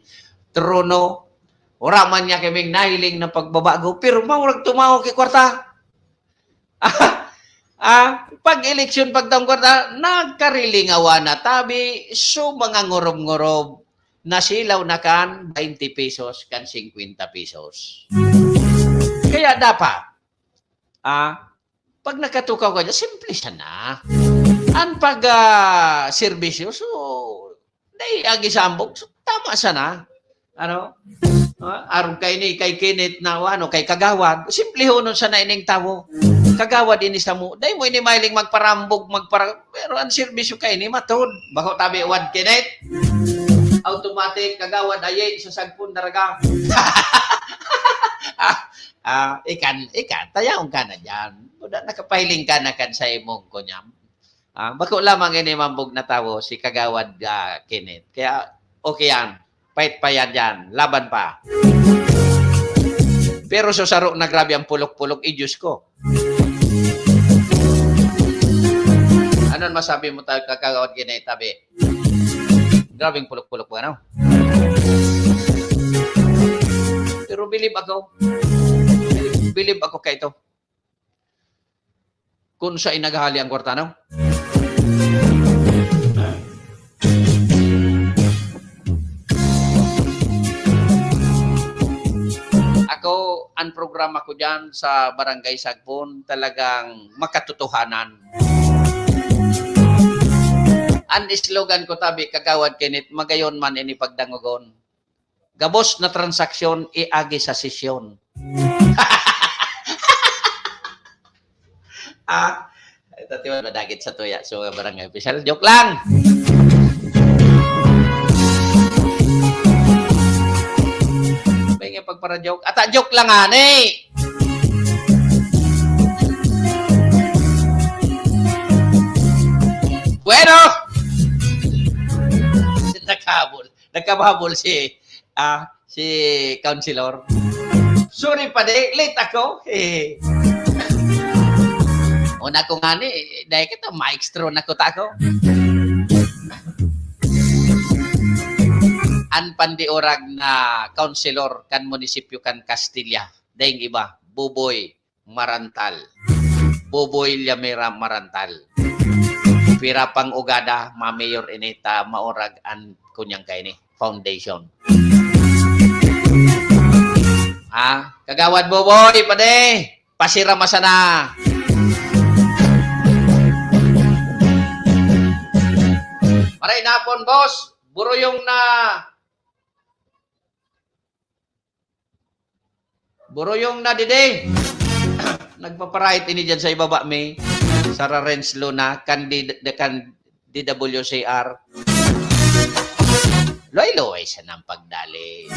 trono. Ora man niya kaming nahiling ng pagbabago, pero maurag tumaw kay kwarta. Pag-eleksyon, pagtaong kwarta, nagkarilingawa na tabi, so mga ngurob-ngurob, nasilaw na kan 20 pesos, kan 50 pesos. Kaya dapat, pag nakatukaw ka dyan, simple siya na. Ang pag serbisyo, so, dahil agisambog, so, tama sana. Ano? Aron kay ni kay Kinit na ano kay Kagawad, simple ho nun sa naining tawo. Kagawad ini sa mo. Dahil mo ini mailing magparambog, pero ang serbisyo kay ni matod. Bako tabi wad Kinit. Automatic Kagawad ayay sa sagpon daraga. Ikan, tayaong ka na dyan. Nakapahiling ka na kan sa imong kunyam. Bako lamang ini mambog na tawo si Kagawad Kinit. Kaya okay yan. Pait pa yan dyan. Laban pa. Pero sa saro na grabe ang pulok-pulok, Diyos ko. Ano masabi mo tayo Kagawad Kinit, tabi? Grabing pulok-pulok ba, ano? Pero believe ako. Believe ako kay ito. Kung siya inaghali ang kwarta, no? Ako, ang programa ko dyan sa Barangay Sagpon, talagang makatotohanan. Ang slogan ko tabi, Kagawad Kinit, magayon man ini pagdangogon. Gabos na transaksyon, iagi sa sesyon. Ito tiwan, madagit sa tuya. So, Barangay Official. Joke lang! Nga pagpara joke. Ata joke lang ani. Bueno. Nagkababol si councilor. Sorry pa de, late ako. Una ko nga ni, dahil kita maestro na ko tako. An pandiorag na councilor kan munisipyo kan Castilla. Daing iba, Buboy Marantal. Buboy Llamera Marantal. Pira pang ugada, Mayor Ineta maorag an kunyang kay ni foundation. Kagawad Buboy, pade, pasira masana. Maray napon, boss. Buruyong na dide. Nagpaparahit ini dyan sa ibaba may Sara Renz Luna, kan DWCR. Loy-loy sa nang pagdali.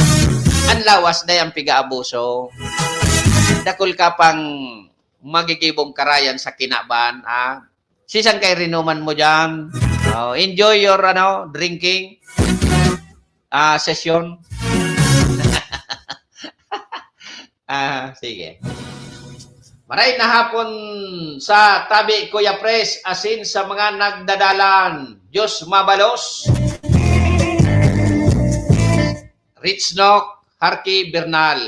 Ang lawas na yung piga-abuso. Dakol ka pang magigibong karayan sa kinaban. Sisan kay rinuman mo dyan. Enjoy your drinking session. Sige. Maray na hapon sa tabi Kuya Pres, asin sa mga nagdadalan. Diyos mabalos. Richnock, Harky Bernal.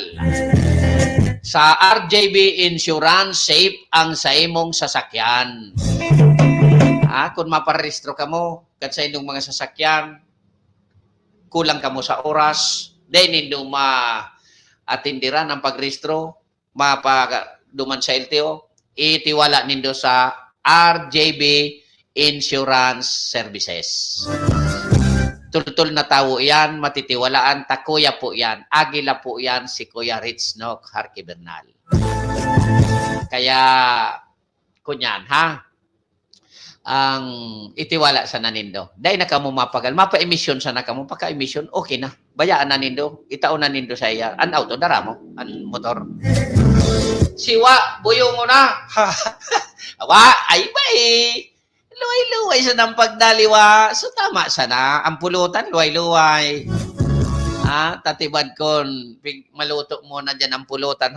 Sa RJB Insurance, safe ang sa imong sasakyan. Kung maparehistro ka mo, kat sa inyong mga sasakyan, kulang ka mo sa oras, then inyong atindiran ang pagrehistro, duman sa LTO, itiwala nindo sa RJB Insurance Services. Tultul na tao yan, matitiwalaan, takuya po yan, agila po yan si Kuya Richnock Harky Bernal. Kaya, kunyan, ang itiwala sa nanindo. Dahil na kamo mapagal, mapa-emission sa na kamo, paka-emission, okay na. Bayaan na nindo, itaon na nindo sa iya. An auto, dara mo, an motor. Siwa, buyong mo na. Ay ba luway-luway sa nang pagdaliwa. So tama sana. Ang pulutan, luway-luway. Tatibad kon, maluto mo na dyan ang pulutan,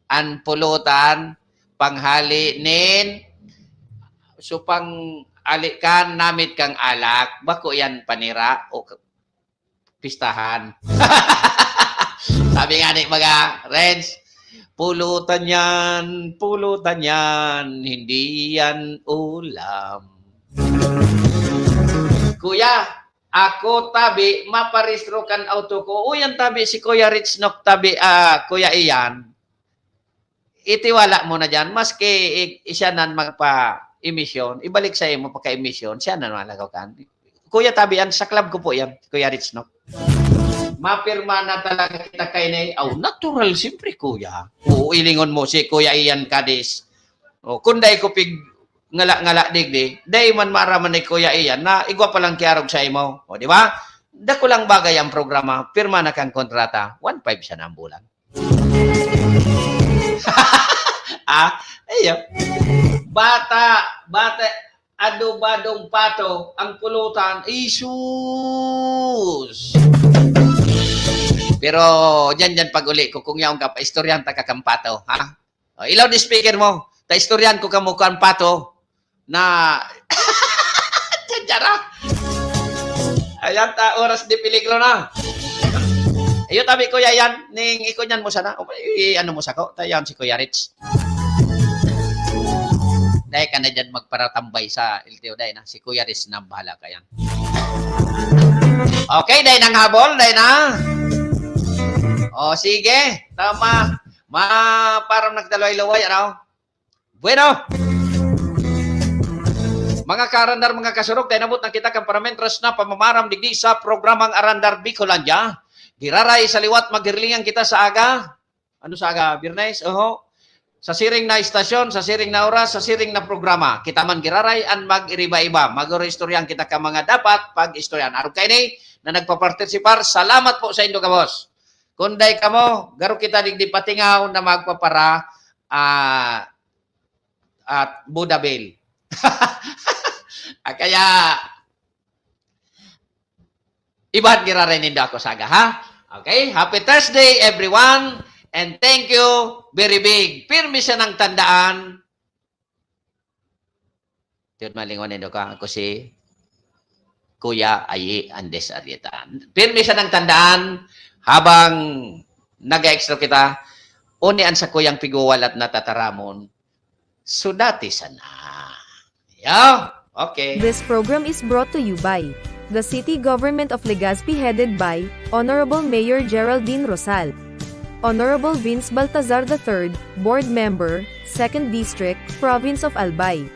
Ang pulutan, panghali nin, so pang alikan, namit kang alak, bako yan panira o pistahan. Sabi nga ni mga Renz, pulutan yan, hindi yan ulam. Kuya, ako tabi, maparehistro kan auto ko. Yan tabi, si Kuya Richnock tabi, Kuya Ian, itiwala mo na dyan, maski isya nan emission, ibalik sa imo pagka-emission, siya na nalagaw kan. Kuya Tabi, yan, sa club ko po yan, Kuya Rich, no? Mapirma na talaga kita kay Nay. Natural, siyempre, Kuya. Oo, ilingon mo si Kuya Ian Cadiz. O, kunday ko pig ngala-ngala digdi, day man maraman ni Kuya Ian na igwa pa lang kiarog sa imo. O, di ba? Dako lang bagay ang programa, pirma na kang kontrata, 1.5 siya na ang bulan. Ayo. Bata, adobadong pato, ang pulutan, Isus. Pero, dyan pag uli ko, kung yaong ka, paistoryan ta kakampato, ha? O, ilaw di speaker mo, taistoryan ko kamukhaan pato, na, tiyara. Ayan, oras di peligro na. Ayo tabi Kuya yan, ning ikunyan mo sana, ano mo sako, tayan si Kuya Rich. Dahil ka na dyan magparatambay sa LTO dahil na. Si Kuya Riz na bahala ka yan. Okay, dahil nang habol, dahil na. O, sige. Tama. Parang nagdaloy-laway, ano? Bueno. Mga karandar, mga kasurok, dahil nabot na kita kang parametros na pamamaram digdi sa programang Arandar Bicolandia. Giraray sa liwat, magirlingan kita sa aga. Ano sa aga? Birnes? Oho. Sa siring na istasyon, sa siring na oras, sa siring na programa. Kita man giraray an mag-iriba-iba. Mag-istoryan kita ka mga dapat pag-istoryan. Araw kayo ni na nagpapartisipar. Salamat po sa indo ka, boss. Kunday ka mo, garo kita digdi patingaw na magpapara at Buddha Bale. Kaya, ibahan giraray nindo ako saga, ha? Okay? Happy Thursday, everyone. And thank you very big. Pirmi siya ng tandaan. Tiyot malingon nindo ka. Ako si Kuya Ayi Andes Arieta. Pirmi siya ng tandaan habang nag-extra kita. Unian sa kuyang piguwal at natataramon. Sudati sana. Yo, okay. This program is brought to you by the City Government of Legazpi headed by Honorable Mayor Geraldine Rosal. Honorable Vince Baltazar III, Board Member, 2nd District, Province of Albay.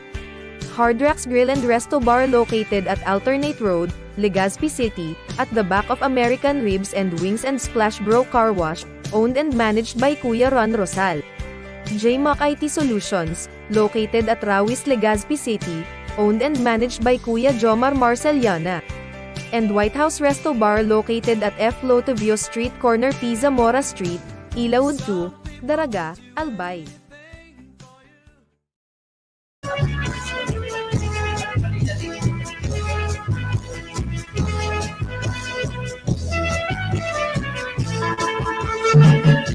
Hard Rocks Grill and Resto Bar located at Alternate Road, Legazpi City, at the back of American Ribs and Wings and Splash Bro Car Wash, owned and managed by Kuya Ron Rosal. JMAC IT Solutions, located at Rawis, Legazpi City, owned and managed by Kuya Jomar Marceliana. And White House Resto Bar located at F. Lotavio Street Corner Pisa Mora Street, Ilaud 2, Daraga, Albay.